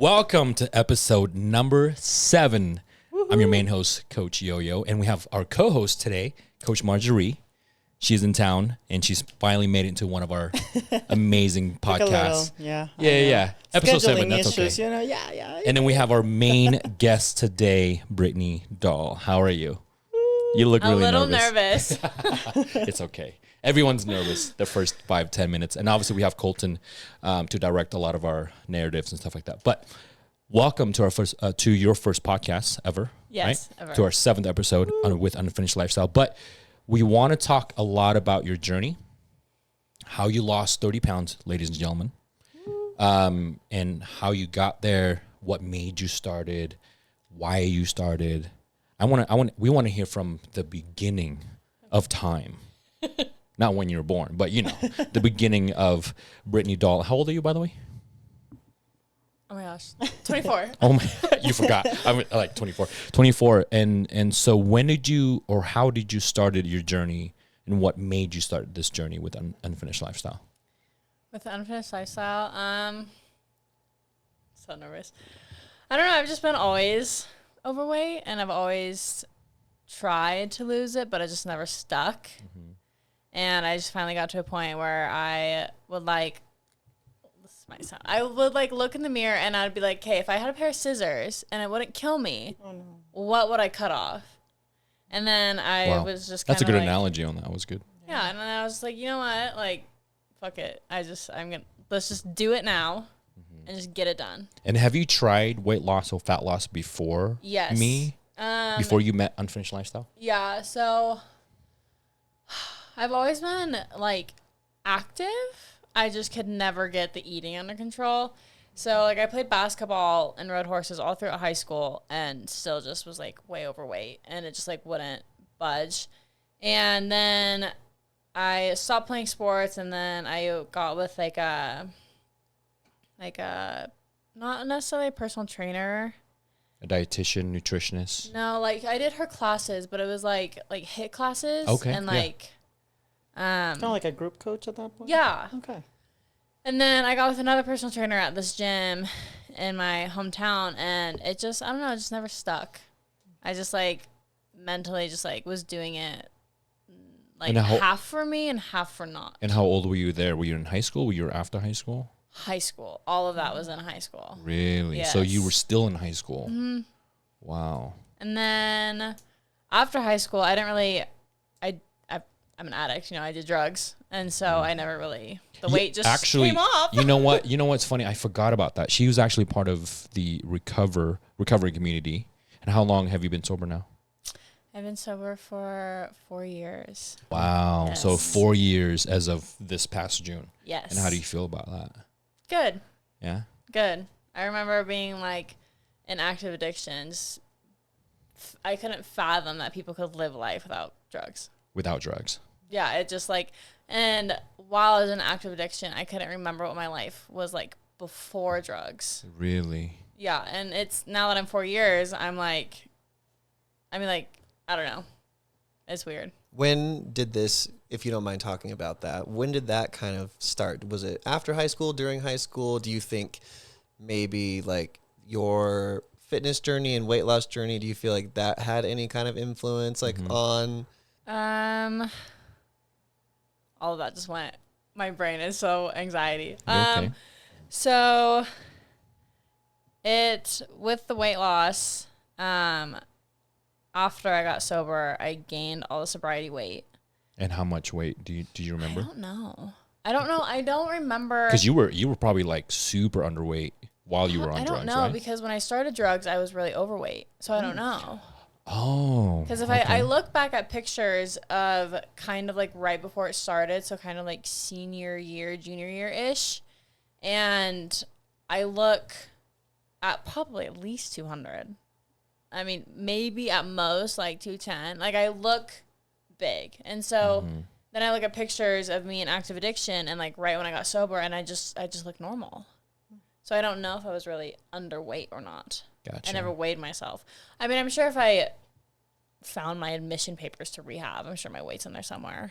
Welcome to episode number 7. Woo-hoo. I'm your main host, Coach Yo-Yo, and we have our co-host today, Coach Marjorie. She's in town, and she's finally made it into one of our amazing podcasts. Yeah. Episode 7, that's issues, okay. Yeah. And then we have our main guest today, Brittany Dahl. How are you? You look really nervous. A little nervous. It's okay. Everyone's nervous the first 5-10 minutes. And obviously we have Colton to direct a lot of our narratives and stuff like that. But welcome to our first to your first podcast ever. Yes, right? ever. To our 7th episode with Unfinished Lifestyle. But we want to talk a lot about your journey, how you lost 30 pounds, ladies and gentlemen, and how you got there, what made you started, why you started. We want to hear from the beginning of time. Not when you were born, but you know, the beginning of Brittany Dahl. How old are you, by the way? Oh my gosh, 24. Oh my, you forgot. I'm like 24. 24. And so when did you, or how did you started your journey, and what made you start this journey with Unfinished Lifestyle? With the Unfinished Lifestyle, so nervous. I don't know. I've just been always overweight, and I've always tried to lose it, but it just never stuck. Mm-hmm. And I just finally got to a point where I would I would look in the mirror and I'd be like, okay, if I had a pair of scissors and it wouldn't kill me, what would I cut off? And then I was just kind of That's a good analogy on that. That was good. Yeah. And then I was like, you know what? Like, fuck it. Let's just do it now and just get it done. And have you tried weight loss or fat loss before? Yes. Before you met Unfinished Lifestyle? Yeah. So I've always been active. I just could never get the eating under control. So I played basketball and rode horses all throughout high school and still just was way overweight, and it just wouldn't budge. And then I stopped playing sports, and then I got with a not necessarily a personal trainer. A dietitian, nutritionist? No, I did her classes, but it was like HIIT classes. Okay. And kind of like a group coach at that point? Yeah. Okay. And then I got with another personal trainer at this gym in my hometown, and it just, I don't know, it just never stuck. I just mentally just was doing it half for me and half for not. And how old were you there? Were you in high school? Were you after high school? High school. All of that was in high school. Really? Yes. So you were still in high school? Mm-hmm. Wow. And then after high school, I didn't really, I'm an addict, I did drugs. And so I never really, weight just came off. You know what's funny? I forgot about that. She was actually part of the recovery community. And how long have you been sober now? I've been sober for 4 years. Wow. Yes. So 4 years as of this past June. Yes. And how do you feel about that? Good. Yeah? Good. I remember being in active addictions. I couldn't fathom that people could live life without drugs. Without drugs. Yeah, it just and while I was in active addiction, I couldn't remember what my life was like before drugs. Really? Yeah, and it's now that I'm 4 years, I don't know. It's weird. When did this, if you don't mind talking about that, when did that kind of start? Was it after high school, during high school? Do you think maybe your fitness journey and weight loss journey, do you feel like that had any kind of influence on? All of that just went, my brain is so anxiety. Okay. So with the weight loss, after I got sober, I gained all the sobriety weight. And how much weight do you remember? I don't know. I don't remember. Because you were probably super underweight while you were on drugs, right? I don't know, because when I started drugs, I was really overweight. So I don't know. Oh. Because if I look back at pictures of kind of right before it started, so kind of senior year, junior year-ish, and I look at probably at least 200. I mean, maybe at most 210. I look big. And so then I look at pictures of me in active addiction and right when I got sober, and I just look normal. So I don't know if I was really underweight or not. Gotcha. I never weighed myself. I mean, I'm sure if I found my admission papers to rehab, I'm sure my weight's in there somewhere.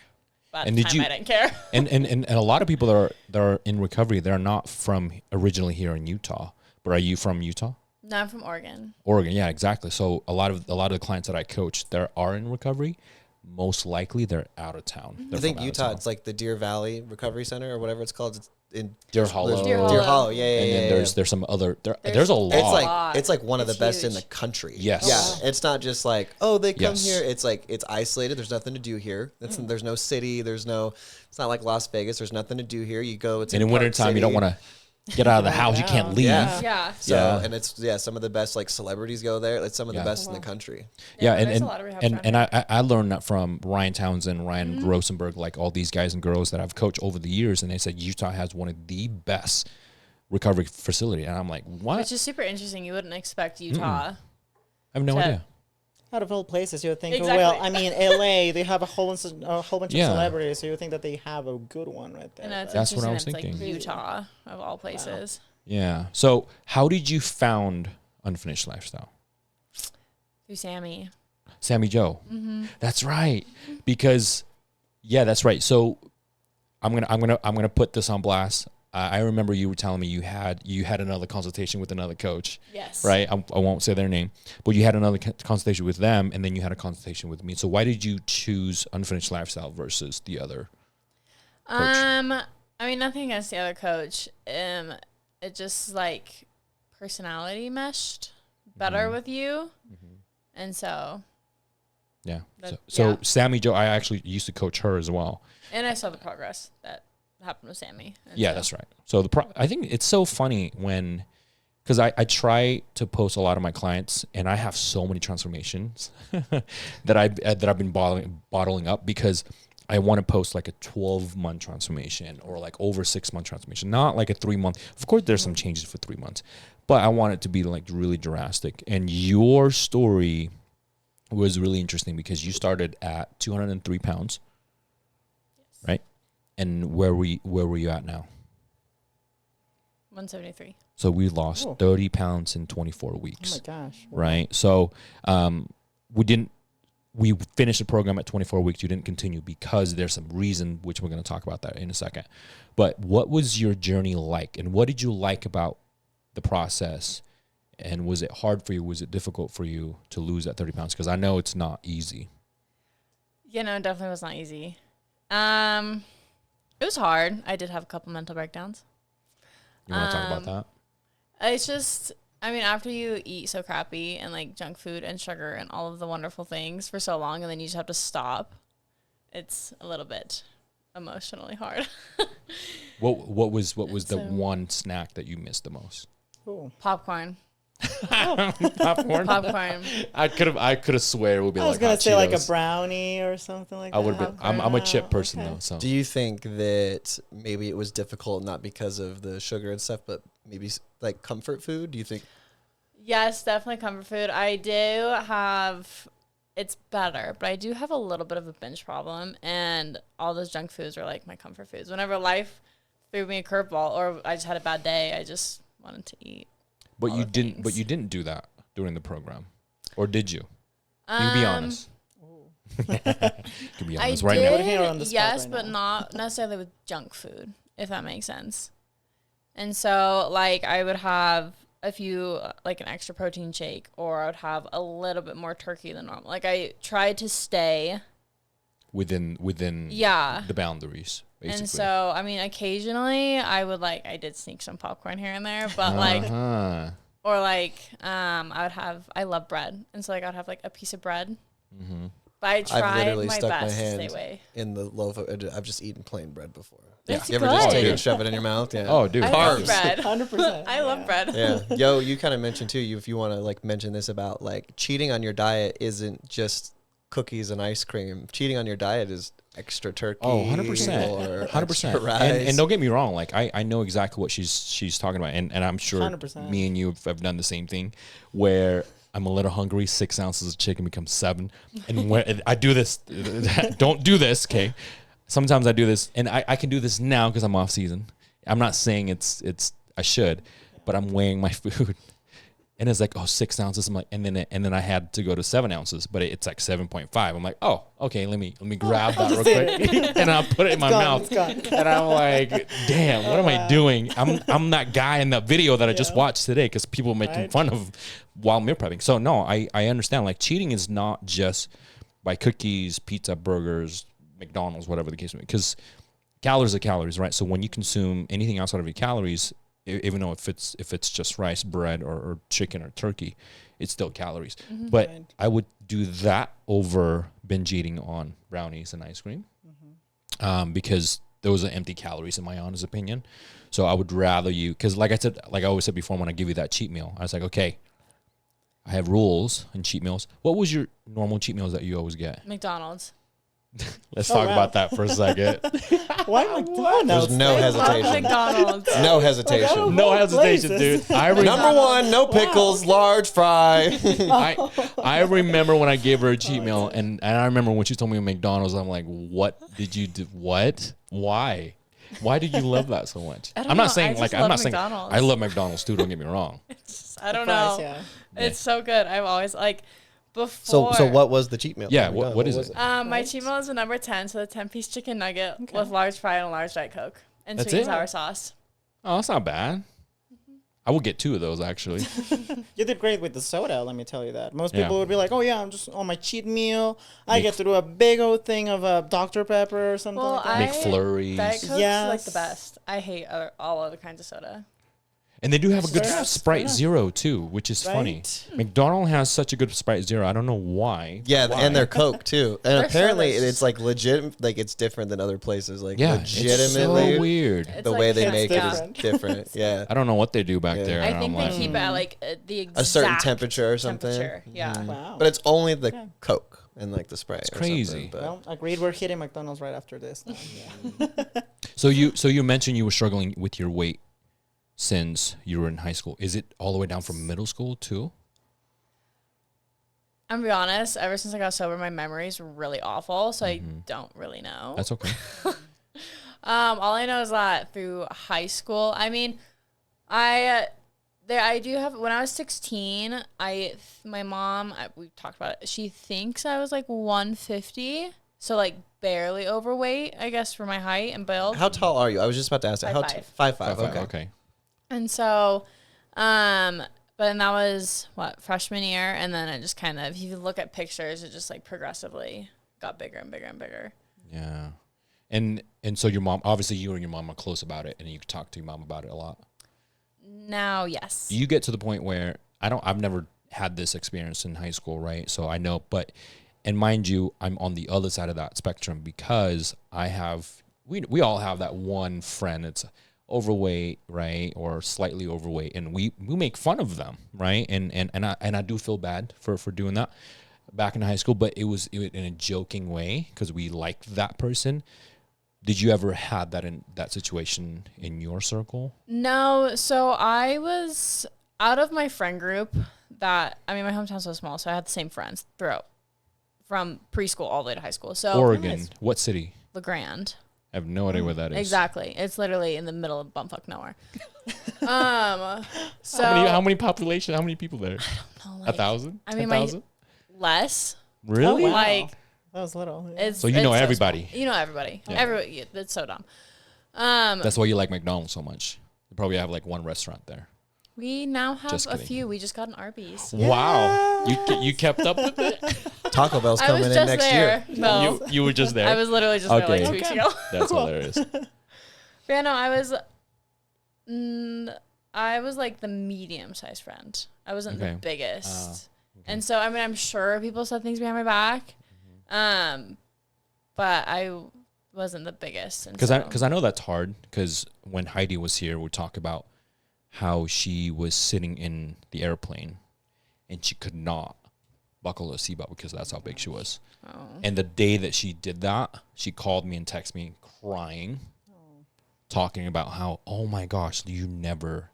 But at the time, I didn't care. and a lot of people that are in recovery, they're not from originally here in Utah, But are you from Utah? No, I'm from Oregon. Oregon, yeah, exactly. So a lot of the clients that I coach, they are in recovery. Most likely, they're out of town. I think Utah, it's like the Deer Valley Recovery Center or whatever it's called. It's in Deer Hollow. Deer Deer Hollow, yeah. And then there's some other. There's a lot. It's like one of the It's best in huge. the country. Yes. Yeah. It's not just like, oh, they come Yes. here. It's like it's isolated. There's nothing to do here. There's no city. It's not like Las Vegas. There's nothing to do here. You go. It's And in Park wintertime, you don't City. want to get out of the house. You can't leave. Yeah. Yeah. So Yeah. and it's some of the best like celebrities go there. It's some of the Yeah. best in the country. Yeah, there's and a lot of rehabs and, around and here. I learned that from Ryan Townsend, Ryan Rosenberg, like all these guys and girls that I've coached over the years, and they said Utah has one of the best recovery facility, and I'm like, what? Which is super interesting. You wouldn't expect Utah. I have no to- idea. Out of all places, you would think, Exactly. well, I mean, LA, they have a whole bunch Yeah. of celebrities, so you would think that they have a good one right there. And it's That's what I interesting was that it's thinking. like Utah of all places. Yeah. So how did you found Unfinished Lifestyle? Through Sammy. Sammy Joe. That's right. Because yeah, that's right. So I'm gonna put this on blast. I remember you were telling me you had another consultation with another coach, Yes. right? I won't say their name, but you had another consultation with them, and then you had a consultation with me. So why did you choose Unfinished Lifestyle versus the other coach? I mean, nothing against the other coach. It just like personality meshed better with you, and so Yeah. That- So yeah. Sammy Joe, I actually used to coach her as well. and I saw the progress that happened with Sammy. And Yeah, so- that's right. So I think it's so funny when, because I try to post a lot of my clients, and I have so many transformations that I've been bottling up because I want to post like a 12-month transformation or like over 6-month transformation, not like a 3-month. Of course, there's some changes for 3 months, but I want it to be like really drastic. And your story was really interesting because you started at 203 pounds, right? And where were you at now? 173. So we lost Oh. 30 pounds in 24 Oh weeks, my gosh. right? So we finished the program at 24 weeks. You didn't continue because there's some reason, which we're going to talk about that in a second. But what was your journey like? And what did you like about the process? And was it hard for you? Was it difficult for you to lose that 30 pounds? Because I know it's not easy. You know, it definitely was not easy. It was hard. I did have a couple mental breakdowns. You want to talk about that? It's just, I mean, after you eat so crappy and like junk food and sugar and all of the wonderful things for so long, and then you just have to stop, it's a little bit emotionally hard. What was the So- one snack that you missed the most? Cool. Popcorn. Popcorn. Popcorn. I could have swear it would be I was like gonna hot say like a Cheetos. brownie or something like I that. would have been. I'm a chip person okay. though. So Do you think that maybe it was difficult not because of the sugar and stuff, but maybe like comfort food? Do you think? Yes, definitely comfort food. I do have, it's better, but I do have a little bit of a binge problem, and all those junk foods are like my comfort foods. Whenever life threw me a curveball or I just had a bad day, I just wanted to eat. But all you the didn't. things. But you didn't do that during the program, or did you? You can be honest. You can be I honest right now. Put here on the did, spot yes, right but now. not necessarily with junk food, if that makes sense. And so, like, I would have a few, like an extra protein shake, or I would have a little bit more turkey than normal. Like, I tried to stay, Within yeah. the boundaries, basically. And so, I mean, occasionally I would I did sneak some popcorn here and there, but Uh-huh. or I love bread. And so, I'd have a piece of bread. Mm-hmm. But I I've tried literally my stuck my best to stay hand away. in the loaf. I've just eaten plain bread before. It's You ever good. just take it dude. and shove it in your mouth? Yeah. Oh, dude. I love Carbs. bread. 100%. I love bread. Yeah. Yo, you kind of mentioned too, if you want to mention this about cheating on your diet isn't just cookies and ice cream. Cheating on your diet is extra turkey. Oh, 100%. or 100%. extra rice. And don't get me wrong, I know exactly what she's talking about, and I'm sure 100%. me and you have done the same thing, where I'm a little hungry, 6 ounces of chicken becomes 7, and when I do this, don't do this, okay? Sometimes I do this, and I can do this now because I'm off season. I'm not saying it's I should, but I'm weighing my food, And it's like, oh, 6 ounces. I'm like, and then I had to go to 7 ounces, but it's like 7.5. I'm like, oh, okay, let me grab that real quick, and I'll put it in my mouth. And I'm like, damn, what am I doing? I'm that guy in the video that I just watched today because people making fun of while meal prepping. So no, I understand. Like cheating is not just by cookies, pizza, burgers, McDonald's, whatever the case may be, because calories are calories, right? So when you consume anything outside of your calories, even though if it's just rice, bread, or chicken or turkey, it's still calories. But I would do that over binge eating on brownies and ice cream, because those are empty calories in my honest opinion. So I would rather because like I always said before, when I give you that cheat meal, I was like, okay, I have rules and cheat meals. What was your normal cheat meals that you always get? McDonald's. Let's talk about that for a second. Why McDonald's? There's no hesitation. McDonald's. No hesitation. No hesitation, dude. Number one, no pickles, large fry. I remember when I gave her a cheat meal, and I remember when she told me McDonald's, I'm like, what did you do? What? Why? Why did you love that so much? I'm not saying I love McDonald's too, don't get me wrong. I don't know. Yeah. It's so good. I've always before. So what was the cheat meal? Yeah, what is it? My cheat meal is a number 10, so the 10-piece chicken nugget with large fry and a large Diet Coke and That's sweet and it? sour sauce. Oh, that's not bad. I will get 2 of those actually. You did great with the soda, let me tell you that. Most Yeah. people would be like, oh yeah, I'm just on my cheat meal. I get to do a big old thing of Dr. Pepper or something Well, like that. McFlurries. Diet Coke's like Yes. the best. I hate all other kinds of soda. And they do have a good Fair enough, Sprite fair enough. Zero too, which is funny. Right? McDonald's has such a good Sprite Zero. I don't know why. Yeah, Why? and their Coke too. And Their apparently sodas. it's like legit, like it's different than other places. Like Yeah, it's legitimately, so weird. It's the like way they it's make different. it is different. Yeah, I don't know what they do back Yeah. there. I and think I'm they like, keep it at the exact a certain temperature or something. temperature. Yeah. Wow. But it's only the Coke and like the Sprite. It's crazy. Well, agreed. We're hitting McDonald's right after this. Yeah. So you mentioned you were struggling with your weight since you were in high school. Is it all the way down from middle school too? I'm gonna be honest, ever since I got sober, my memory's really awful, so I don't really know. That's okay. All I know is that through high school, I mean, I do have, when I was 16, my mom, we talked about it, she thinks I was like 150, so like barely overweight, I guess, for my height and build. How tall are you? I was just about to ask that. 5'5". 5'5". Okay. And so, but then that was freshman year, and then it just kind of, if you look at pictures, it just like progressively got bigger and bigger and bigger. Yeah. And so your mom, obviously you and your mom are close about it, and you talk to your mom about it a lot. Now, yes. Do you get to the point where I've never had this experience in high school, right? So I know, and mind you, I'm on the other side of that spectrum because we all have that one friend that's overweight, right? Or slightly overweight. And we make fun of them, right? And I do feel bad for doing that back in high school, but it was in a joking way because we liked that person. Did you ever have that situation in your circle? No, so I was out of my friend group my hometown's so small, so I had the same friends throughout from preschool all the way to high school. So Oregon, what city? LeGrand. I have no idea where that is. Exactly. It's literally in the middle of bumfuck nowhere. So How many population? How many people there? I don't know, 1,000? I mean, 10,000? less. Really? Oh, wow. Like, That was little. Yeah. it's So you know it's everybody. small. You know everybody. Yeah. Everybody. That's so dumb. That's why you like McDonald's so much. You probably have like one restaurant there. We now have Just a kidding. few. We just got an Arby's. Wow. You kept up with it? Taco Bell's I coming was in just next there. year. No, You were just there? I was literally just there like Okay. 2 weeks ago. That's hilarious. But yeah, no, I was like the medium-sized friend. I wasn't the Okay. biggest. And so, I mean, I'm sure people said things behind my back. But I wasn't the biggest. Because I know that's hard. Because when Heidi was here, we talk about how she was sitting in the airplane and she could not buckle her seatbelt because that's how big she was. Oh. And the day that she did that, she called me and texted me crying, talking about how, oh my gosh, you never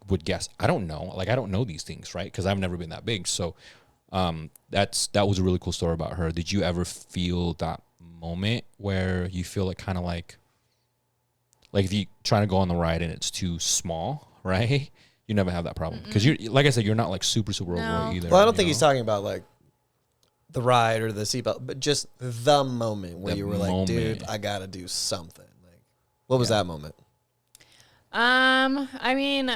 would guess. I don't know. Like, I don't know these things, right? Because I've never been that big. So that was a really cool story about her. Did you ever feel that moment where you feel like if you trying to go on the ride and it's too small, right? You never have that problem because you're like I said, you're not like super overweight either. Well, I don't think he's talking about like the ride or the seatbelt, but just the moment where you were like, dude, I gotta do something. Like, what was that moment? I mean,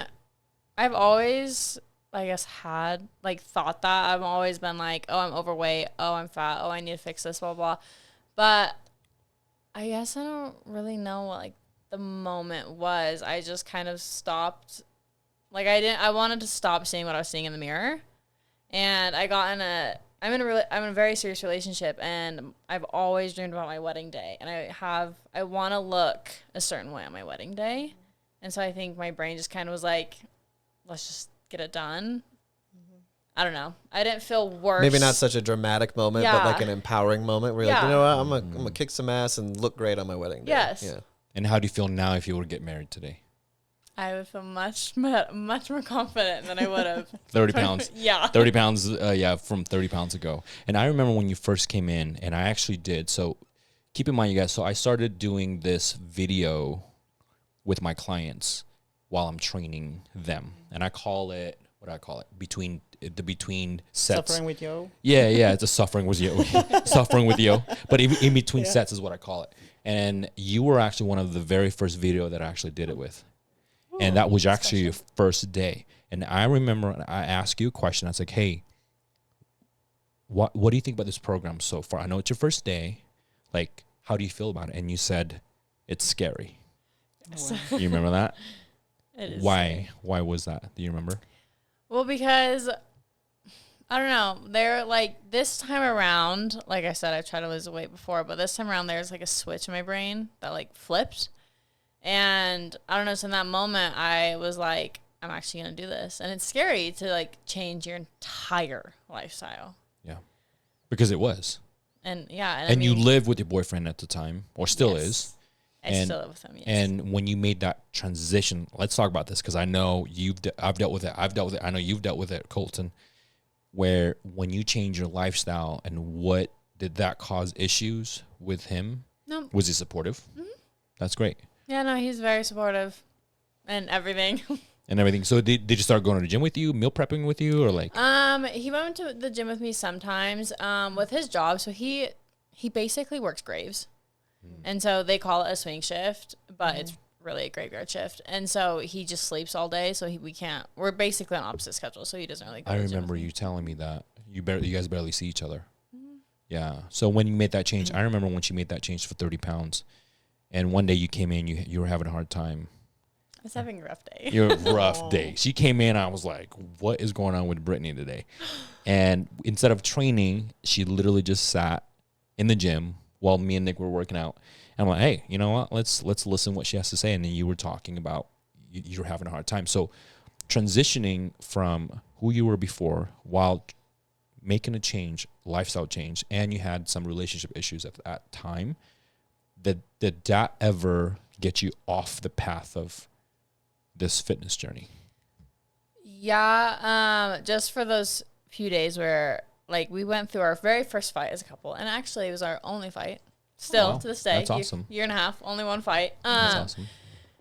I've always, I guess, had like thought that. I've always been like, oh, I'm overweight. Oh, I'm fat. Oh, I need to fix this, blah, blah. But I guess I don't really know what like the moment was. I just kind of stopped. Like I wanted to stop seeing what I was seeing in the mirror. And I'm in a very serious relationship, and I've always dreamed about my wedding day. And I want to look a certain way on my wedding day. And so I think my brain just kind of was like, let's just get it done. I don't know. I didn't feel worse. Maybe not such a dramatic moment, but like an empowering moment where you're like, you know what, I'm gonna kick some ass and look great on my wedding day. Yes. Yeah. And how do you feel now if you were to get married today? I would feel much more confident than I would have. 30 pounds. Yeah. 30 pounds, from 30 pounds ago. And I remember when you first came in, and I actually did. So keep in mind, you guys, so I started doing this video with my clients while I'm training them. And I call it, what do I call it? Between sets. Suffering with you. Yeah, it's a suffering with you. Suffering with you. But in between sets is what I call it. And you were actually one of the very first video that I actually did it with. And that was actually your first day. And I remember I asked you a question. I was like, hey, what do you think about this program so far? I know it's your first day. Like, how do you feel about it? And you said, it's scary. Wow. You remember that? It is. Why? Why was that? Do you remember? Well, because I don't know. They're like this time around, like I said, I've tried to lose weight before, but this time around there's like a switch in my brain that like flipped. And I don't know, so in that moment I was like, I'm actually going to do this. And it's scary to like change your entire lifestyle. Yeah. Because it was. And yeah. And you lived with your boyfriend at the time, or still is. I still live with him, yes. And when you made that transition, let's talk about this because I know I've dealt with it. I know you've dealt with it, Colton, where when you change your lifestyle and what did that cause issues with him? No. Was he supportive? Mm-hmm. That's great. Yeah, no, he's very supportive and everything. And everything. So did you start going to the gym with you, meal prepping with you, or like? He went to the gym with me sometimes with his job. So he basically works graves. And so they call it a swing shift, but it's really a graveyard shift. And so he just sleeps all day. So we're basically on opposite schedules. So he doesn't really go I to the gym remember with you me. telling me that you guys barely see each other. Mm-hmm. Yeah. So when you made that change, I remember when she made that change for 30 pounds and one day you came in, you were having a hard time. I was having a rough day. Your rough day. She came in, I was like, what is going on with Brittany today? And instead of training, she literally just sat in the gym while me and Nick were working out. And I'm like, hey, you know what? Let's listen what she has to say. And then you were talking about you were having a hard time. So transitioning from who you were before while making a change, lifestyle change, and you had some relationship issues at that time, did that ever get you off the path of this fitness journey? Yeah, just for those few days where like we went through our very first fight as a couple, and actually it was our only fight still to this day. That's awesome. Year and a half, only one fight. That's awesome.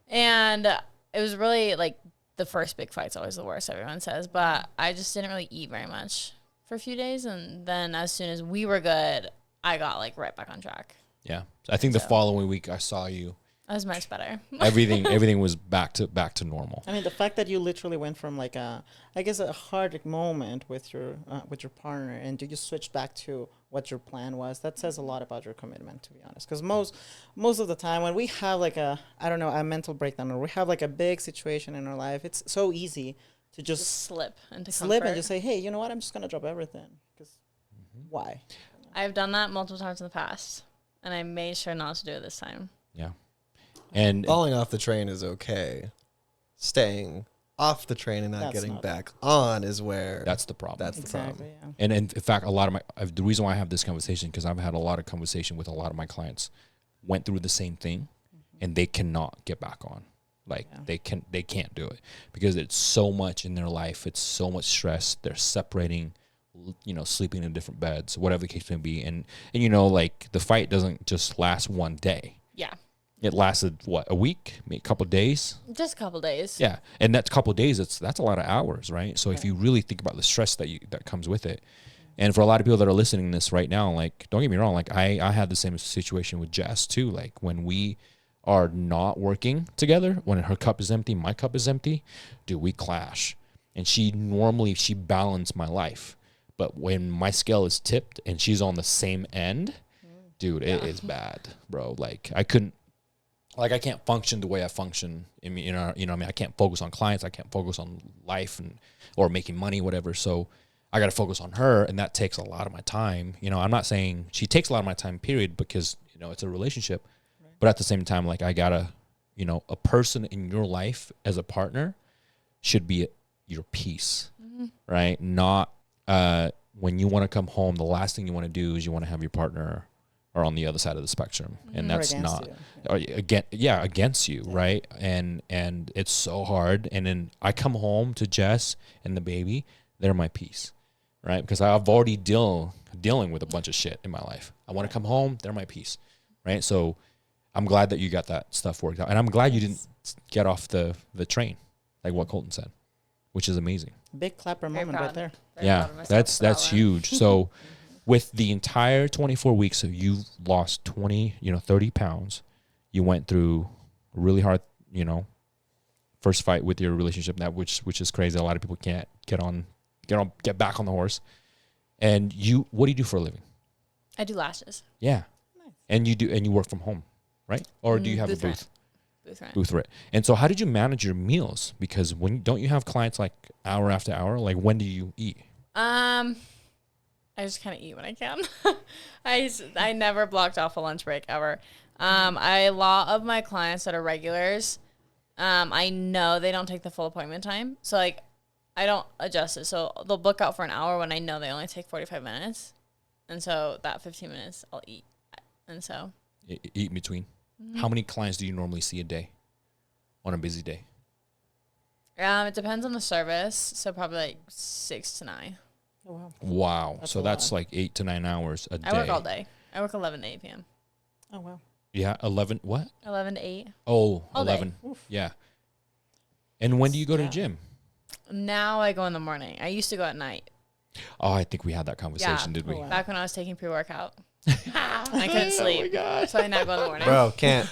And it was really like the first big fight's always the worst, everyone says, but I just didn't really eat very much for a few days, and then as soon as we were good, I got like right back on track. Yeah. So I think the following week I saw you. I was much better. Everything was back to normal. I mean, the fact that you literally went from like a hard moment with your partner, and you just switched back to what your plan was. That says a lot about your commitment, to be honest. Because most of the time when we have like a mental breakdown, or we have like a big situation in our life, it's so easy to just slip into comfort and just say, hey, you know what? I'm just gonna drop everything. Because why? I've done that multiple times in the past, and I made sure not to do it this time. Yeah. And falling off the train is okay. Staying off the train and not getting back on is where that's the problem. That's the problem. Yeah. And in fact, a lot of the reason why I have this conversation, because I've had a lot of conversation with a lot of my clients, went through the same thing, and they cannot get back on. Like they can't do it because it's so much in their life. It's so much stress. They're separating, sleeping in different beds, whatever the case may be. And like the fight doesn't just last one day. Yeah. It lasted what, a week, maybe a couple of days. Just a couple days. Yeah, and that's a couple of days. That's a lot of hours, right? So if you really think about the stress that comes with it, and for a lot of people that are listening to this right now, like, don't get me wrong, like I had the same situation with Jess too. Like when we are not working together, when her cup is empty, my cup is empty, dude, we clash. And she balanced my life, but when my scale is tipped and she's on the same end, dude, it is bad, bro. Like I can't function the way I function. I mean, I mean, I can't focus on clients. I can't focus on life or making money, whatever. So I got to focus on her, and that takes a lot of my time. I'm not saying she takes a lot of my time, period, because it's a relationship. Right. But at the same time, like I gotta, a person in your life as a partner should be your peace, right? Not when you want to come home, the last thing you want to do is you want to have your partner are on the other side of the spectrum, and that's not against you, right? And it's so hard. And then I come home to Jess and the baby, they're my peace, right? Because I've already dealing with a bunch of shit in my life. I want to come home, they're my peace, right? So I'm glad that you got that stuff worked out, and I'm glad you didn't get off the train, like what Colton said, which is amazing. Big clapper moment right there. Yeah, that's huge. So with the entire 24 weeks, so you lost 30 pounds. You went through a really hard, first fight with your relationship, which is crazy. A lot of people can't get back on the horse. And what do you do for a living? I do lashes. Yeah. Nice. And you work from home, right? Or do you have a booth? Booth rent. And so how did you manage your meals? Because don't you have clients like hour after hour? Like when do you eat? I just kind of eat when I can. I never blocked off a lunch break ever. A lot of my clients that are regulars, I know they don't take the full appointment time. So like I don't adjust it. So they'll book out for an hour when I know they only take 45 minutes. And so that 15 minutes I'll eat. And so eat in between. Mm-hmm. How many clients do you normally see a day on a busy day? It depends on the service. So probably like 6 to 9. Oh, wow. Wow. So that's like 8 to 9 hours a day. I work all day. I work 11 to 8 p.m. Oh, wow. Yeah, 11, what? 11 to 8. Oh, all 11. Yeah. And when do you go to the gym? Now I go in the morning. I used to go at night. Oh, I think we had that conversation, did we? Oh, wow. Back when I was taking pre-workout. I couldn't sleep. Oh my God. So I now go in the morning. Bro, can't.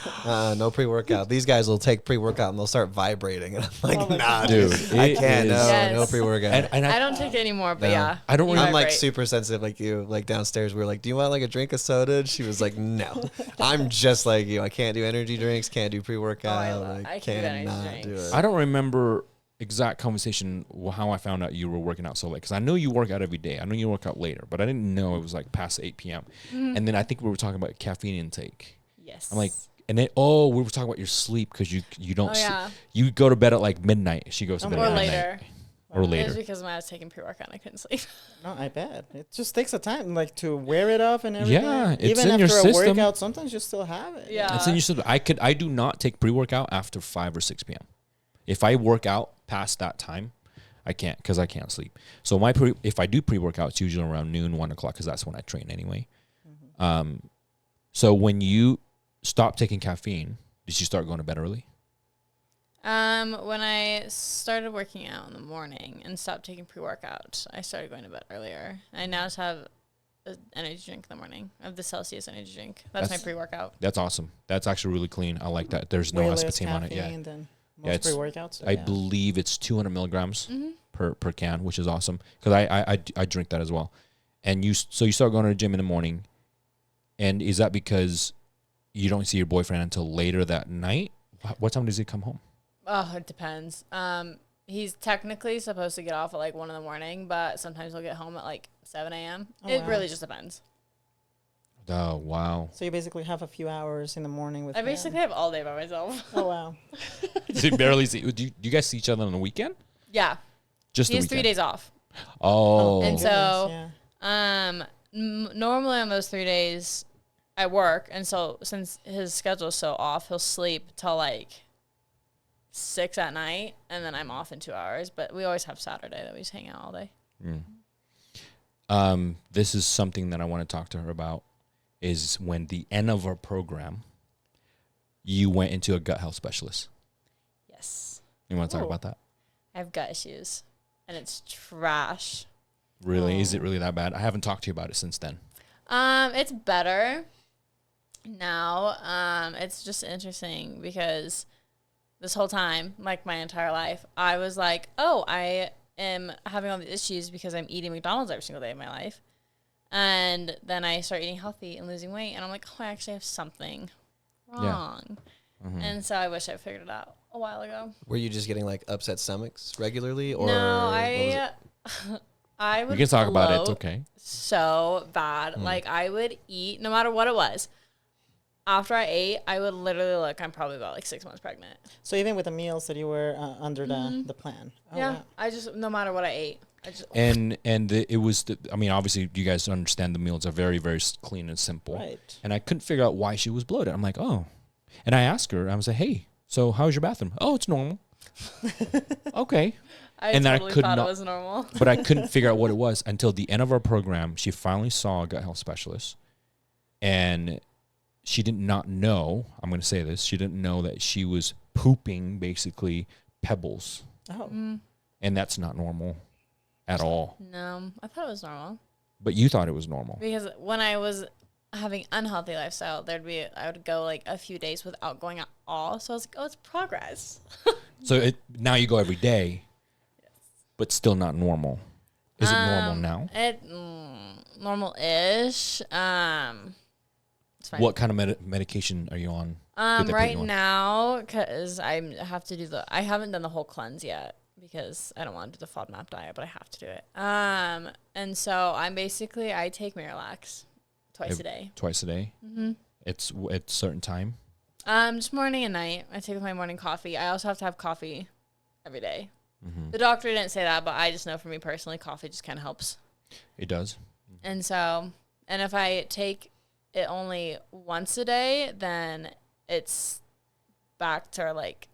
No pre-workout. These guys will take pre-workout and they'll start vibrating. And I'm like, nah, dude. I can't. No pre-workout. And I don't take it anymore, but yeah. I don't I'm like super sensitive like you. Like downstairs, we were like, do you want like a drink of soda? And she was like, no. I'm just like you. I can't do energy drinks. Can't do pre-workout. I cannot do it. I don't remember exact conversation how I found out you were working out so late, because I know you work out every day. I know you work out later, but I didn't know it was like past 8 p.m. And then I think we were talking about caffeine intake. Yes. I'm like, and then we were talking about your sleep, because you don't you go to bed at like midnight. She goes to bed at later. Or It later. was because when I was taking pre-workout, I couldn't sleep. No, I bet. It just takes a time, like, to wear it off and everything. Yeah, it's even in your after a system. workout, sometimes you still have it. Yeah. It's in your system. I do not take pre-workout after 5 or 6 p.m. If I work out past that time, I can't, because I can't sleep. So if I do pre-workout, it's usually around noon, 1 o'clock, because that's when I train anyway. So when you stop taking caffeine, did you start going to bed early? When I started working out in the morning and stopped taking pre-workout, I started going to bed earlier. I now just have an energy drink in the morning. I have the Celsius energy drink. That's my pre-workout. That's awesome. That's actually really clean. I like that. There's no aspartame on it. Yeah. Most pre-workouts. So I believe it's 200 milligrams per can, which is awesome, because I drink that as well. And you start going to the gym in the morning, and is that because you don't see your boyfriend until later that night? What time does he come home? Oh, it depends. He's technically supposed to get off at like 1 in the morning, but sometimes he'll get home at like 7 a.m. It really just depends. Oh, wow. So you basically have a few hours in the morning with I basically have all day by myself. Oh, wow. Do you barely see? Do you guys see each other on the weekend? Yeah. Just he the has weekend? 3 days off. Oh. And so, yeah. normally on those 3 days, I work. And so since his schedule is so off, he'll sleep till like 6 at night, and then I'm off in 2 hours. But we always have Saturday that we just hang out all day. This is something that I want to talk to her about, is when the end of our program, you went into a gut health specialist. Yes. You want to talk Oh. about that? I have gut issues, and it's trash. Really? Is it really that bad? I haven't talked to you about it since then. It's better now. It's just interesting because this whole time, like my entire life, I was like, oh, I am having all these issues because I'm eating McDonald's every single day of my life. And then I start eating healthy and losing weight, and I'm like, oh, I actually have something wrong. Mm-hmm. And so I wish I figured it out a while ago. Were you just getting like upset stomachs regularly, or No, what was I it? I would We can talk about it. It's bloat okay. so bad. Like I would eat no matter what it was. After I ate, I would literally look. I'm probably about like 6 months pregnant. So even with the meals that you were under the plan. Oh, Yeah, wow. I just no matter what I ate, I just It was. I mean, obviously, you guys understand the meals are very, very clean and simple. Right. And I couldn't figure out why she was bloated. I'm like, oh. And I asked her. I was like, hey, so how's your bathroom? Oh, it's normal. Okay. I and then I totally could thought not- it was normal. But I couldn't figure out what it was until the end of our program. She finally saw a gut health specialist, and she did not know. I'm going to say this. She didn't know that she was pooping basically pebbles, Oh. Mm, and that's not normal at all. no, I thought it was normal But you thought it was normal. because when I was having unhealthy lifestyle, I would go like a few days without going at all. So I was like, oh, it's progress. So now you go every day, but still not normal. Is it normal now? Normal-ish. It's fine. What kind of medication are you on? Did they put Right you on? now, because I have to do I haven't done the whole cleanse yet because I don't want to do the FODMAP diet, but I have to do it. And so I take Miralax twice a day. Twice a day. Mm-hmm. It's at a certain time. Just morning and night. I take my morning coffee. I also have to have coffee every day. Mm-hmm. The doctor didn't say that, but I just know for me personally, coffee just kind of helps. It does. And so, and if I take it only once a day, then it's back to like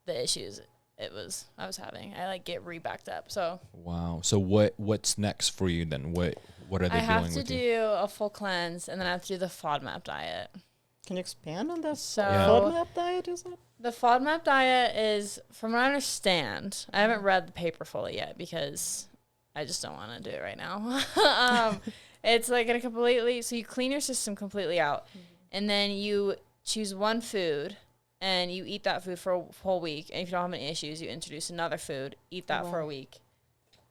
the issues I was having. I like get backed up. So Wow. So what's next for you then? What are they I have dealing to with you? do a full cleanse, and then I have to do the FODMAP diet. Can you expand on that? So FODMAP diet, is it? the FODMAP diet is, from what I understand, I haven't read the paper fully yet because I just don't want to do it right now. It's like so you clean your system completely out, and then you choose one food, and you eat that food for a whole week. And if you don't have any issues, you introduce another food, eat that for a week,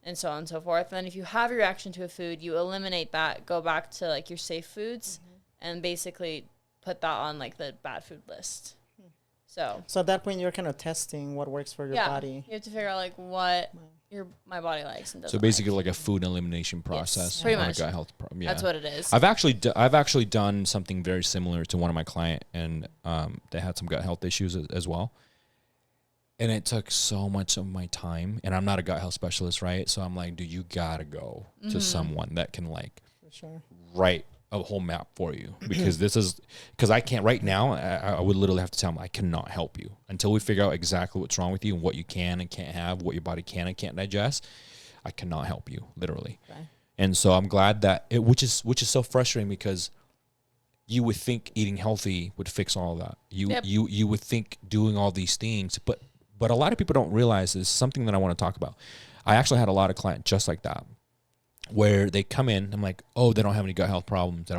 and so on and so forth. And then if you have a reaction to a food, you eliminate that, go back to like your safe foods, and basically put that on like the bad food list. So So at that point, you're kind of testing what works for your body. you have to figure out like what my body likes and doesn't. So basically, like a food elimination process. pretty on much. A gut health problem. Yeah. That's what it is. I've actually done something very similar to one of my client, and they had some gut health issues as well. And it took so much of my time, and I'm not a gut health specialist, right? So I'm like, dude, you gotta go to someone that can like For sure. write a whole map for you, because I can't right now. I would literally have to tell them I cannot help you until we figure out exactly what's wrong with you and what you can and can't have, what your body can and can't digest. I cannot help you, literally. Okay. And so I'm glad that which is so frustrating, because you would think eating healthy would fix all of that. You would think doing all these things, but a lot of people don't realize this is something that I want to talk about. I actually had a lot of clients just like that, where they come in, I'm like, oh, they don't have any gut health problems.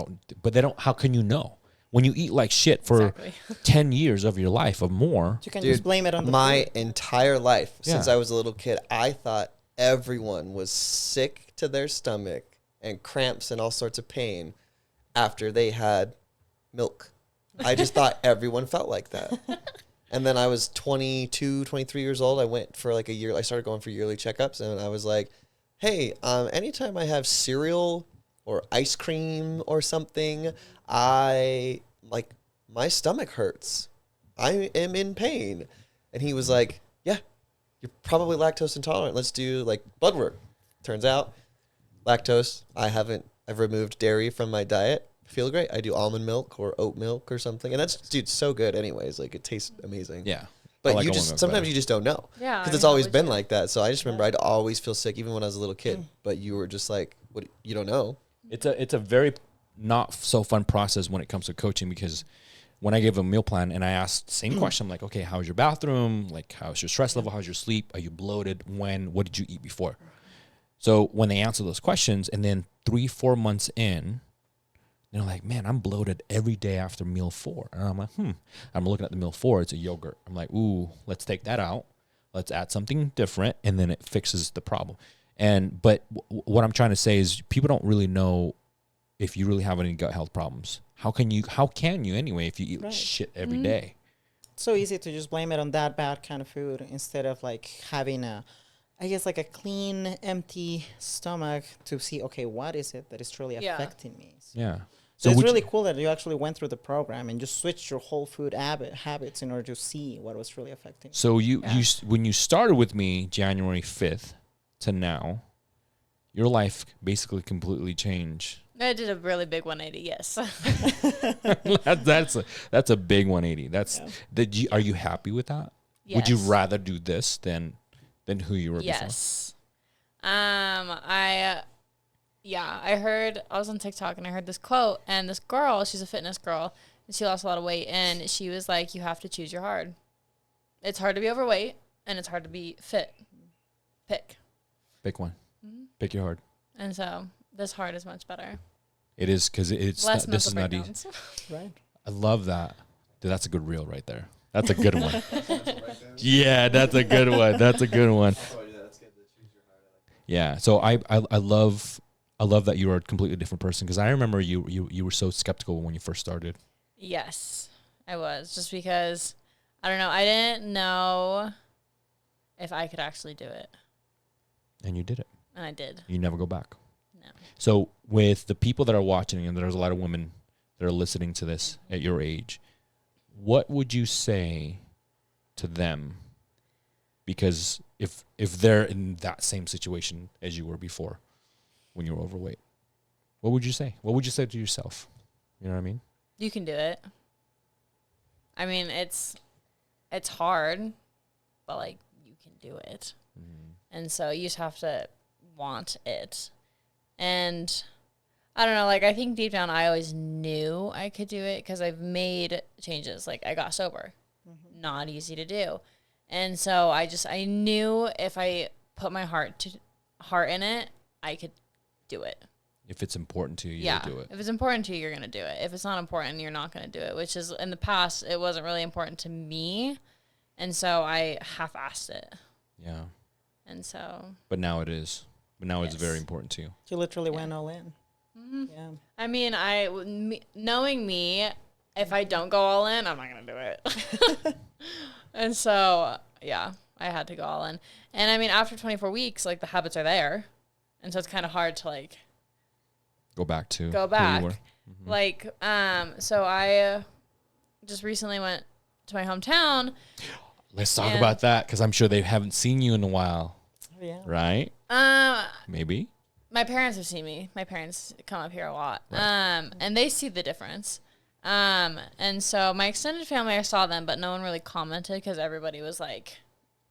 But they don't, how can you know? When you eat like shit for Exactly. 10 years of your life or more. You can Dude, just blame it on the my food. entire life since Yeah. I was a little kid, I thought everyone was sick to their stomach and cramps and all sorts of pain after they had milk. I just thought everyone felt like that. And then I was 22, 23 years old. I went for like a year. I started going for yearly checkups, and I was like, hey, anytime I have cereal or ice cream or something, my stomach hurts. I am in pain. And he was like, yeah, you're probably lactose intolerant. Let's do like blood work. Turns out lactose, I've removed dairy from my diet. Feel great. I do almond milk or oat milk or something. And that's, dude, so good anyways. Like it tastes amazing. Yeah. I But like you almond just, milk sometimes better. you just don't know. Yeah, Because I it's mean, always how would been you? like that. So I just remember I'd always feel sick even when I was a little kid. But you were just like, what? You don't know. It's a very not so fun process when it comes to coaching, because when I gave a meal plan and I asked the same question, I'm like, okay, how's your bathroom? Like, how's your stress level? How's your sleep? Are you bloated? What did you eat before? So when they answer those questions, and then 3-4 months in, they're like, man, I'm bloated every day after meal 4. And I'm like, I'm looking at the meal 4. It's a yogurt. I'm like, ooh, let's take that out. Let's add something different. And then it fixes the problem. But what I'm trying to say is people don't really know if you really have any gut health problems. How can you anyway if you eat shit every day? It's so easy to just blame it on that bad kind of food instead of like having like a clean, empty stomach to see, okay, what is it that is truly affecting me? Yeah. So it's really cool that you actually went through the program and just switched your whole food habits in order to see what was really affecting you. So you when you started with me January 5th to now, your life basically completely changed. I did a really big 180, yes. That's a big 180. Are you happy with that? Yes. Would you rather do this than who you were before? Yes. I was on TikTok and I heard this quote, and this girl, she's a fitness girl, and she lost a lot of weight, and she was like, you have to choose your hard. It's hard to be overweight and it's hard to be fit. Pick one. Pick your hard. And so this hard is much better. It is, because this is not easy. Right. I love that. Dude, that's a good reel right there. That's a good one. Yeah, that's a good one. That's a good one. Yeah. So I love that you are a completely different person, because I remember you were so skeptical when you first started. Yes, I was, just because I don't know. I didn't know if I could actually do it. And you did it. And I did. You never go back. No. So with the people that are watching, and there's a lot of women that are listening to this at your age, what would you say to them? Because if they're in that same situation as you were before when you were overweight, what would you say? What would you say to yourself? You know what I mean? You can do it. I mean, it's hard, but like you can do it. And so you just have to want it. And I don't know, like I think deep down I always knew I could do it because I've made changes. Like I got sober. Not easy to do. And so I knew if I put my heart in it, I could do it. If it's important to you, you'll do it. If it's important to you, you're going to do it. If it's not important, you're not going to do it, which is in the past, it wasn't really important to me. And so I half-assed it. Yeah. And so. But now it is. But now it's very important to you. You literally went all in. Yeah. I mean, knowing me, if I don't go all in, I'm not going to do it. And so, yeah, I had to go all in. And I mean, after 24 weeks, like the habits are there. And so it's kind of hard to like go back. Who you were. Like, so I just recently went to my hometown. Let's talk about that, because I'm sure they haven't seen you in a while. Yeah. Right? Maybe. My parents have seen me. My parents come up here a lot. Right. And they see the difference. And so my extended family, I saw them, but no one really commented because everybody was like,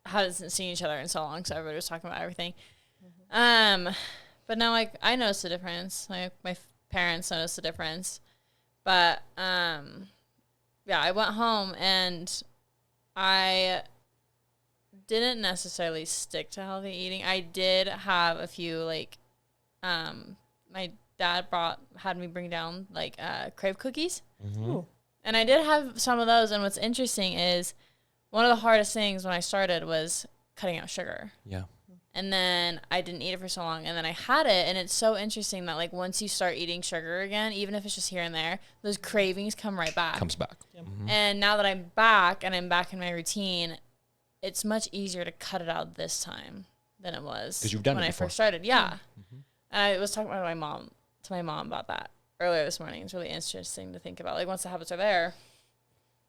hasn't seen each other in so long. So everybody was talking about everything. But now, like, I noticed the difference. Like, my parents noticed the difference. But, yeah, I went home and I didn't necessarily stick to healthy eating. I did have a few, like, my dad had me bring down, like, Crave cookies. And I did have some of those. And what's interesting is one of the hardest things when I started was cutting out sugar. Yeah. And then I didn't eat it for so long, and then I had it, and it's so interesting that, like, once you start eating sugar again, even if it's just here and there, those cravings come right back. Comes back. Yep. And now that I'm back, and I'm back in my routine, it's much easier to cut it out this time than it was 'Cause you've done when it I before. first started. Yeah. And I was talking to my mom about that earlier this morning. It's really interesting to think about. Like, once the habits are there,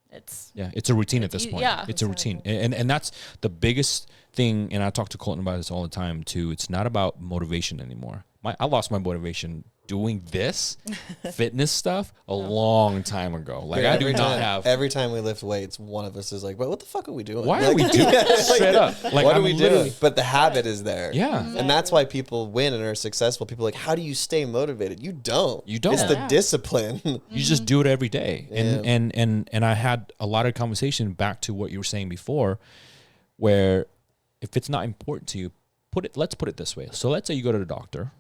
it's a routine at this point. Yeah. It's a routine. And that's the biggest thing, and I talk to Colton about this all the time too. It's not about motivation anymore. I lost my motivation doing this fitness stuff a long time ago. Like I do every not time, have. Every time we lift weights, one of us is like, "But what the fuck are we doing? Why are we doing this? Straight up? Like what are I'm we literally- doing?" But the habit is there. Yeah. And that's why people win and are successful. People are like, how do you stay motivated? You don't. You don't. It's the Yeah. discipline. You just do it every day. And, Yeah. and I had a lot of conversation back to what you were saying before, where if it's not important to you, let's put it this way. So let's say you go to the doctor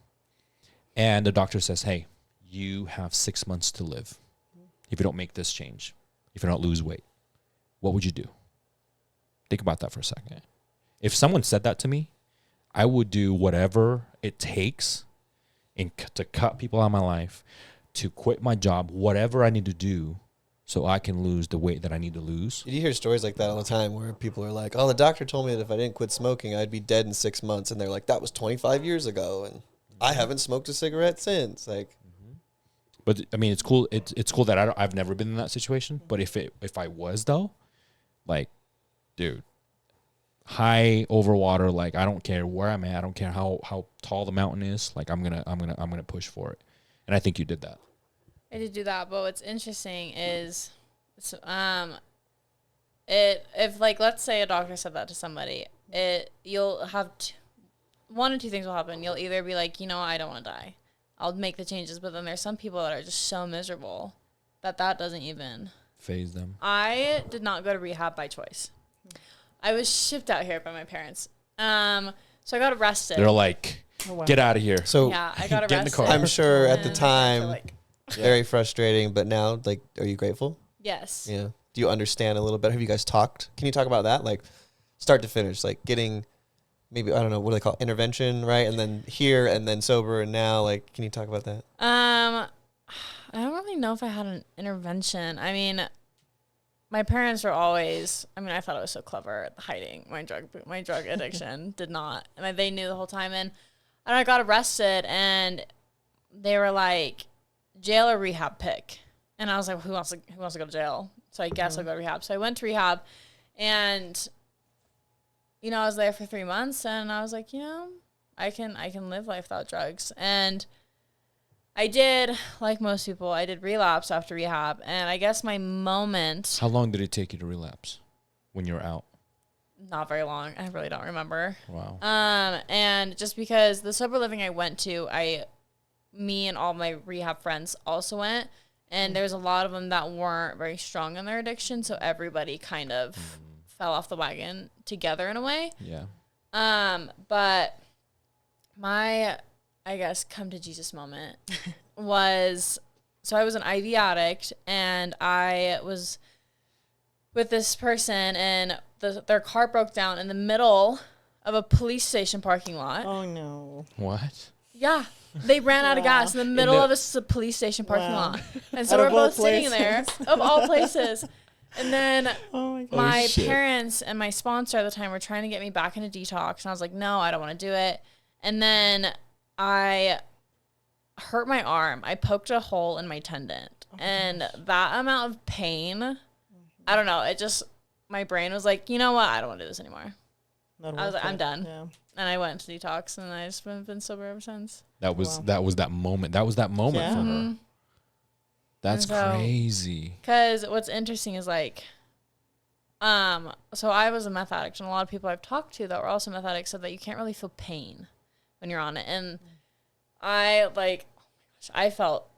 and the doctor says, hey, you have 6 months to live if you don't make this change, if you don't lose weight. What would you do? Think about that for a second. If someone said that to me, I would do whatever it takes to cut people out of my life, to quit my job, whatever I need to do so I can lose the weight that I need to lose. You hear stories like that all the time where people are like, oh, the doctor told me that if I didn't quit smoking, I'd be dead in 6 months. And they're like, that was 25 years ago. And I haven't smoked a cigarette since. Like, But I mean, it's cool. It's cool that I've never been in that situation. But if I was though, like, dude, high over water, like I don't care where I'm at. I don't care how tall the mountain is. Like I'm gonna push for it. And I think you did that. I did do that, but what's interesting is, if like let's say a doctor said that to somebody, you'll have one or two things will happen. You'll either be like, you know, I don't want to die, I'll make the changes, but then there's some people that are just so miserable that doesn't even Phase them. I did not go to rehab by choice. I was shipped out here by my parents. So I got arrested. They're like, Oh, wow. get out of here. so yeah, I got arrested. Get in the car. I'm sure at the And time, like, very frustrating. But now, like, are you grateful? yes. Yeah. Do you understand a little better? Have you guys talked? Can you talk about that? Like, start to finish, like getting maybe, I don't know, what do they call it? Intervention, right? And then here and then sober and now, like, can you talk about that? I don't really know if I had an intervention. I mean, my parents were always, I mean, I thought I was so clever at hiding my drug addiction. Did not. And they knew the whole time. And I got arrested and they were like, jail or rehab pick. And I was like, who wants to go to jail? So I guess I'll go to rehab. So I went to rehab and, you know, I was there for 3 months and I was like, you know, I can live life without drugs. And I did, like most people, I did relapse after rehab. And I guess my moment, How long did it take you to relapse when you were out? not very long. I really don't remember. Wow. And just because the sober living I went to, me and all my rehab friends also went. And there's a lot of them that weren't very strong in their addiction. So everybody kind of fell off the wagon together in a way. Yeah. But my, I guess, come to Jesus moment was, so I was an IV addict and I was with this person and their car broke down in the middle of a police station parking lot. Oh no. What? Yeah. They ran out of Wow. gas in the middle of a police station parking Wow. lot. And so Out we're of all both sitting there, of all places. And then Oh my god. my shit. parents and my sponsor at the time were trying to get me back into detox. And I was like, no, I don't want to do it. And then I hurt my arm. I poked a hole in my tendon. And that amount of pain, I don't know. It just, my brain was like, you know what? I don't want to do this anymore. Not I was worth like, I'm it. done. Yeah. And I went into detox and I just been sober ever since. That was Wow. that moment. That was that moment Yeah. for her. Mhm. That's And so- crazy. Because what's interesting is like, so I was a meth addict, and a lot of people I've talked to that were also meth addicts said that you can't really feel pain when you're on it. And I like, oh my gosh, I felt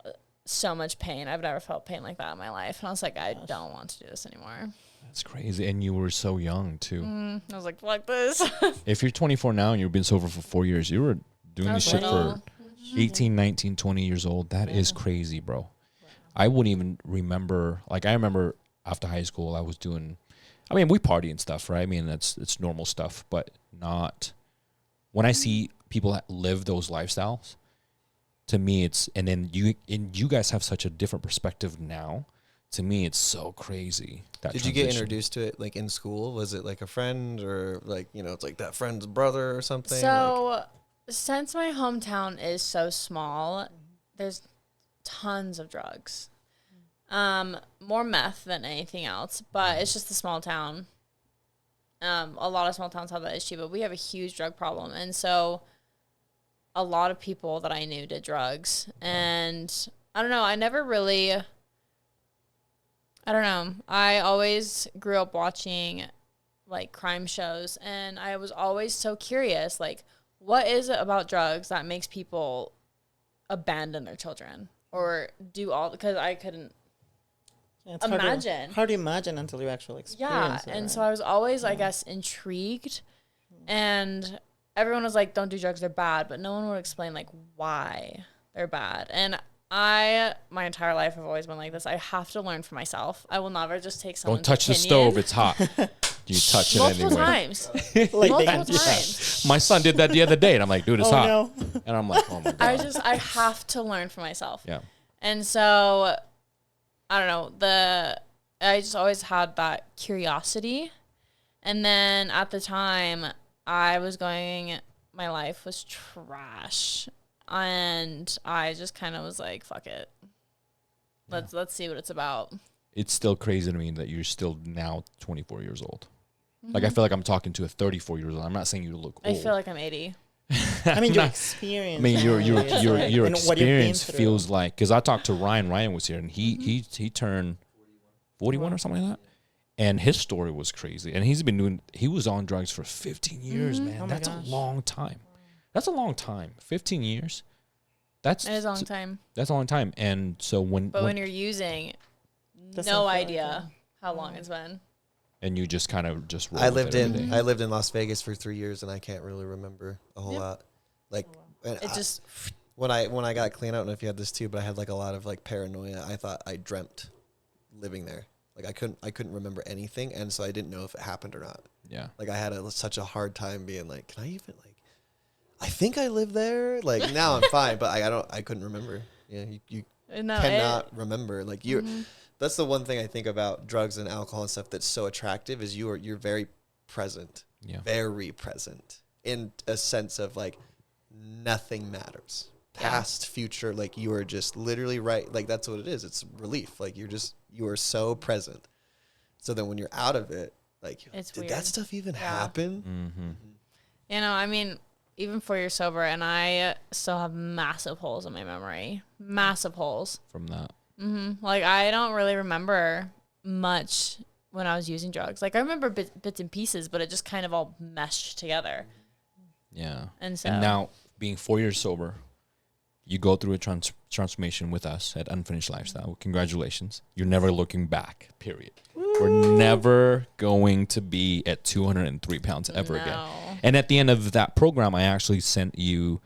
so much pain. I've never felt pain like that in my life. And I was like, I don't want to do this anymore. That's crazy. And you were so young too. I was like, fuck this. If you're 24 now and you've been sober for 4 years, you were doing I this was shit little. for 18, 19, 20 years old. That is crazy, bro. I wouldn't even remember. Like I remember after high school, I was doing. I mean, we party and stuff, right? I mean, it's normal stuff, but not when I see people that live those lifestyles. To me, it's and then you guys have such a different perspective now. To me, it's so crazy. That Did you get transition. introduced to it like in school? Was it like a friend or like, you know, it's like that friend's brother or something? So, since my hometown is so small, there's tons of drugs. More meth than anything else, but it's just a small town. A lot of small towns have that issue, but we have a huge drug problem. And so a lot of people that I knew did drugs. And I don't know, I never really, I don't know. I always grew up watching like crime shows, and I was always so curious, like, what is it about drugs that makes people abandon their children or do all, because I couldn't imagine. Hard to imagine until you actually experience it. And right? so I was always, I guess, intrigued, and everyone was like, don't do drugs, they're bad, but no one would explain like why they're bad. And my entire life, I've always been like this. I have to learn for myself. I will never just take someone's Don't touch the opinion. stove. It's hot. You touch it Multiple anyway. times. Like Multiple that. times. My son did that the other day, and I'm like, dude, it's hot. No. And I'm like, oh my god. I have to learn for myself. Yeah. And so, I don't know, I just always had that curiosity. And then at the time, my life was trash. And I just kind of was like, fuck it. Let's see what it's about. It's still crazy to me that you're still now 24 years old. Like, I feel like I'm talking to a 34 years old. I'm not saying you look old. I feel like I'm 80. I mean, your experience. I mean, your and what you've been experience through. feels like, because I talked to Ryan. Ryan was here, and he turned 41 or something like that. And his story was crazy. And he was on drugs for 15 years, man. Oh my That's gosh. a long time. That's a long time. 15 years. It is a long time. That's a long time. And so when you're using, Doesn't no feel like idea how long it's been. and you just kind of just roll I with lived it every in day. I lived in Las Vegas for 3 years, and I can't really remember a whole Yep. lot. Like, and It just, when I got clean, I don't know if you had this too, but I had like a lot of like paranoia. I thought I dreamt living there. Like, I couldn't remember anything, and so I didn't know if it happened or not. Yeah. Like, I had such a hard time being like, can I even like? I think I live there. Like, now I'm fine, but I couldn't remember. Yeah, you no, cannot remember. Like, you're. That's the one thing I think about drugs and alcohol and stuff that's so attractive is you're very present. Yeah. Very present in a sense of like nothing matters. Past, future, like you are just literally right. Like, that's what it is. It's relief. Like, you are so present. So then when you're out of it, like, It's did weird. that stuff even Yeah. happen? Mm-hmm. You know, I mean, even 4 years sober, and I still have massive holes in my memory. Massive holes. From that. Like, I don't really remember much when I was using drugs. Like, I remember bits and pieces, but it just kind of all meshed together. Yeah. And so, And now, being 4 years sober, you go through a transformation with us at Unfinished Lifestyle. Congratulations. You're never looking back, period. We're never going to be at 203 pounds ever again. No. And at the end of that program, I actually sent you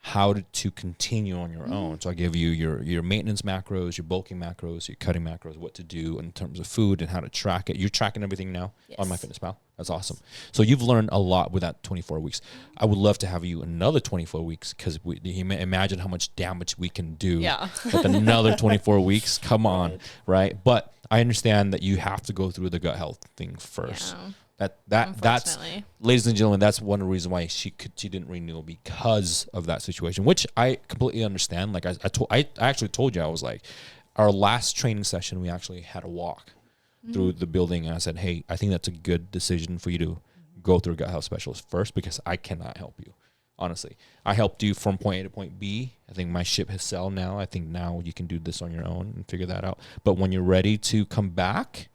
how to continue on your own. So I give you your maintenance macros, your bulking macros, your cutting macros, what to do in terms of food and how to track it. You're tracking everything now on Yes. MyFitnessPal. That's awesome. So you've learned a lot with that 24 weeks. I would love to have you another 24 weeks because imagine how much damage we can do Yeah. with another 24 weeks. Come on, right? But I understand that you have to go through the gut health thing first. Yeah. That's, Unfortunately. ladies and gentlemen, that's one of the reasons why she didn't renew because of that situation, which I completely understand. Like I actually told you, I was like, our last training session, we actually had a walk through the building, and I said, hey, I think that's a good decision for you to go through a gut health specialist first because I cannot help you. Honestly, I helped you from point A to point B. I think my ship has sailed now. I think now you can do this on your own and figure that out. But when you're ready to come back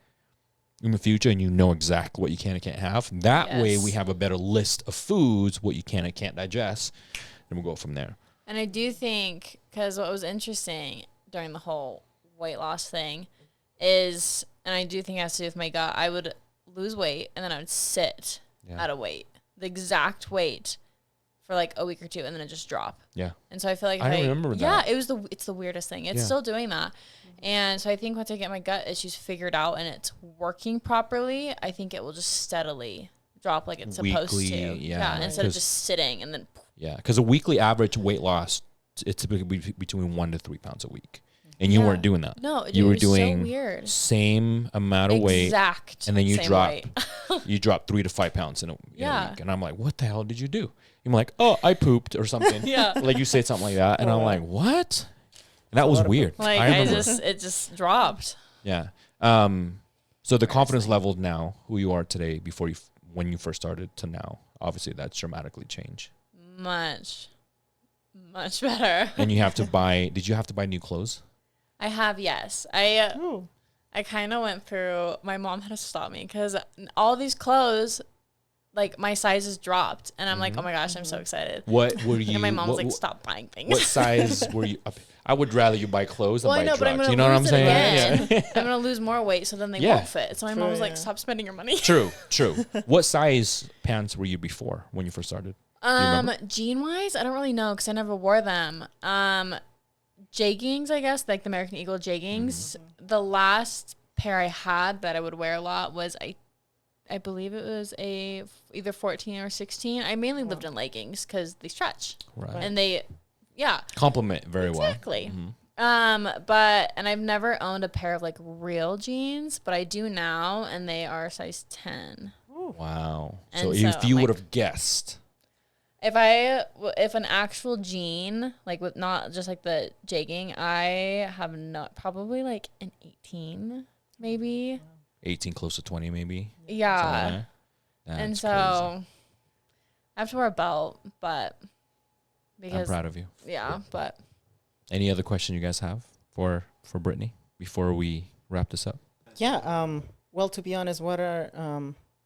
in the future and you know exactly what you can and can't have, that way Yes. we have a better list of foods, what you can and can't digest, and we'll go from there. And I do think, because what was interesting during the whole weight loss thing is, and I do think it has to do with my gut, I would lose weight and then I would sit at a weight, the exact weight, for like a week or two, and then it just drop. Yeah. And so I feel like I remember that. Yeah, it's the weirdest thing. It's Yeah. still doing that. And so I think once I get my gut issues figured out and it's working properly, I think it will just steadily drop like it's supposed Weekly, to. yeah, Instead of 'cause- just sitting and then Yeah, because a weekly average weight loss, it's typically between 1 to 3 pounds a week. And you Yeah. weren't doing that. no, You were it was doing so weird. same amount of weight, Exact. and then you same drop weight. you drop 3 to 5 pounds in a Yeah. week. And I'm like, what the hell did you do? I'm like, oh, I pooped or something. Yeah. Like you say something like that, and I'm like, what? And that was weird. Like I remember. it just dropped. Yeah. So the confidence level now, who you are today, when you first started to now, obviously that's dramatically changed. Much. Much better. And you have to buy. Did you have to buy new clothes? I have, yes. Ooh. I kind of went through, my mom had to stop me because all these clothes, like my sizes dropped. And I'm like, oh my gosh, I'm so excited. What were you? And my mom's what, like, stop buying things. What size were you? I would rather you buy clothes than Well, I buy know, but I'm drugs. gonna You know what I'm lose it saying? again. I'm going to lose more weight, so then they Yeah. won't fit. So my mom was like, stop spending your money. True. What size pants were you before when you first started? Jean wise, I don't really know because I never wore them. Jeggings, I guess, like the American Eagle jeggings. The last pair I had that I would wear a lot was I believe it was either 14 or 16. I mainly lived in leggings because they stretch Right. and they, yeah, Complement very exactly. well. But and I've never owned a pair of like real jeans, but I do now, and they are size 10. Wow. And So so if I'm you like- would have guessed, If an actual jean, like with not just like the jegging, I have not probably like an 18, maybe. 18 close to 20 maybe. Yeah. Something like that. And That's so crazy. I have to wear a belt, but I'm because proud of you. yeah, but Any other question you guys have for Brittany before we wrap this up? Yeah. Well, to be honest, what are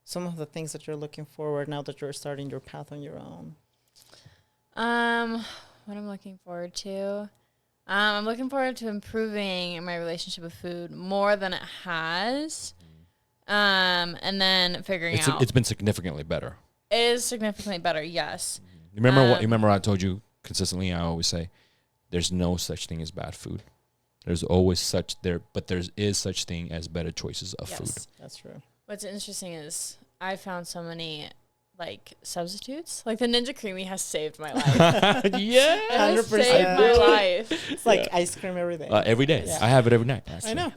some of the things that you're looking forward now that you're starting your path on your own? what I'm looking forward to. I'm looking forward to improving my relationship with food more than it has. And then figuring out It's been significantly better. it is significantly better, yes. You remember I told you consistently, I always say there's no such thing as bad food. There's always such thing as better choices of food. That's true. What's interesting is I found so many like substitutes. Like the Ninja Creamy has saved my life. Yeah. It has 100%. saved my life. It's like ice cream every day. Every day. Yeah. I have it every night. Actually. I know.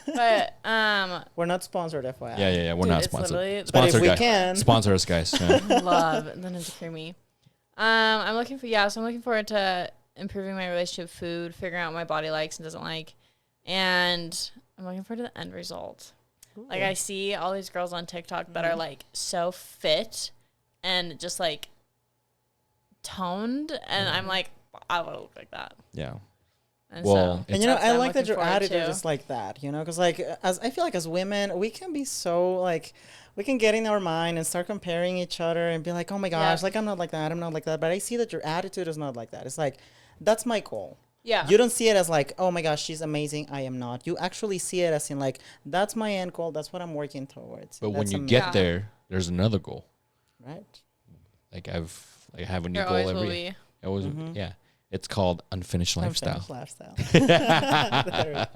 But We're not sponsored, FYI. Yeah. We're Dude, not it's sponsored. literally- But Sponsor if we guys. can. Sponsor us, guys. Yeah. love the Ninja Creamy. I'm looking forward to improving my relationship with food, figuring out what my body likes and doesn't like, and I'm looking forward to the end result. Ooh. Like I see all these girls on TikTok that are like so fit and just like toned, and I'm like, I want to look like that. Yeah. And Well, so And you know, that's I what I'm like that looking your forward attitude to. is like that, you know, because like as I feel like as women, we can be so like we can get in our mind and start comparing each other and be like, oh my gosh, like I'm not like that, I'm not like that. But I see that your attitude is not like that. It's like that's my goal. Yeah. You don't see it as like, oh my gosh, she's amazing, I am not. You actually see it as in like that's my end goal, that's what I'm working towards. But when That's you amazing, get there, there's another goal. right? Like I have a new There goal always will every. be. It was yeah. It's called Unfinished Lifestyle. Unfinished lifestyle.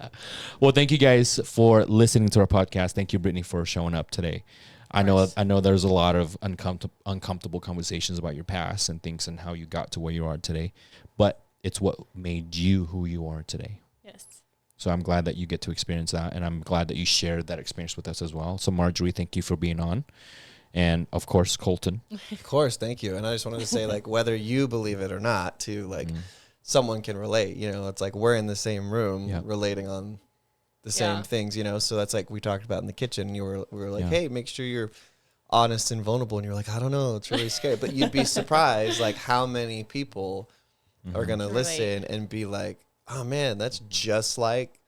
Well, thank you guys for listening to our podcast. Thank you, Brittany, for showing up today. I know there's a lot of uncomfortable conversations about your past and things and how you got to where you are today, but it's what made you who you are today. Yes. So I'm glad that you get to experience that, and I'm glad that you shared that experience with us as well. So Marjorie, thank you for being on. And of course, Colton. Of course, thank you. And I just wanted to say, like, whether you believe it or not, too, like, someone can relate. You know, it's like we're in the same room relating on the same things, you know. So that's like we talked about in the kitchen. We were like, hey, make sure you're honest and vulnerable. And you're like, I don't know, it's really scary. But you'd be surprised, like, how many people are going to listen and be like, oh, man, that's just like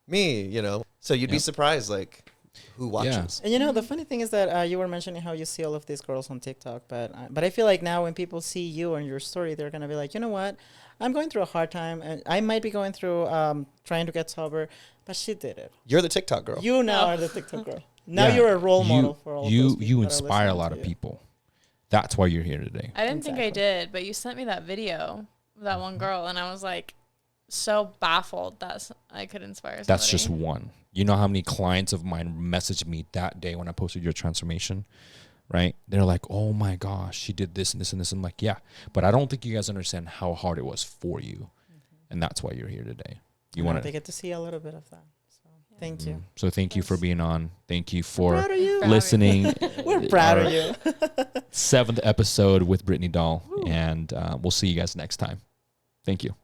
me, you know. So you'd be surprised, like, who watches. And you know, the funny thing is that you were mentioning how you see all of these girls on TikTok, but I feel like now when people see you and your story, they're gonna be like, you know what, I'm going through a hard time, and I might be going through trying to get sober, but she did it. You're the TikTok girl. You now are the TikTok girl. Now you're a role model for all of those people You that are inspire a listening lot to of you. people. That's why you're here today. I didn't think I Exactly. did, but you sent me that video of that one girl, and I was like so baffled that I could inspire somebody. That's just one. You know how many clients of mine messaged me that day when I posted your transformation, right? They're like, oh my gosh, she did this and this and this. I'm like, yeah, but I don't think you guys understand how hard it was for you. And that's why you're here today. You want They to. get to see a little bit of that. So thank you. So thank you for being on. Thank you for Proud of you. listening. We're proud Our of you. 7th episode with Brittany Dahl. And we'll see you guys next time. Thank you.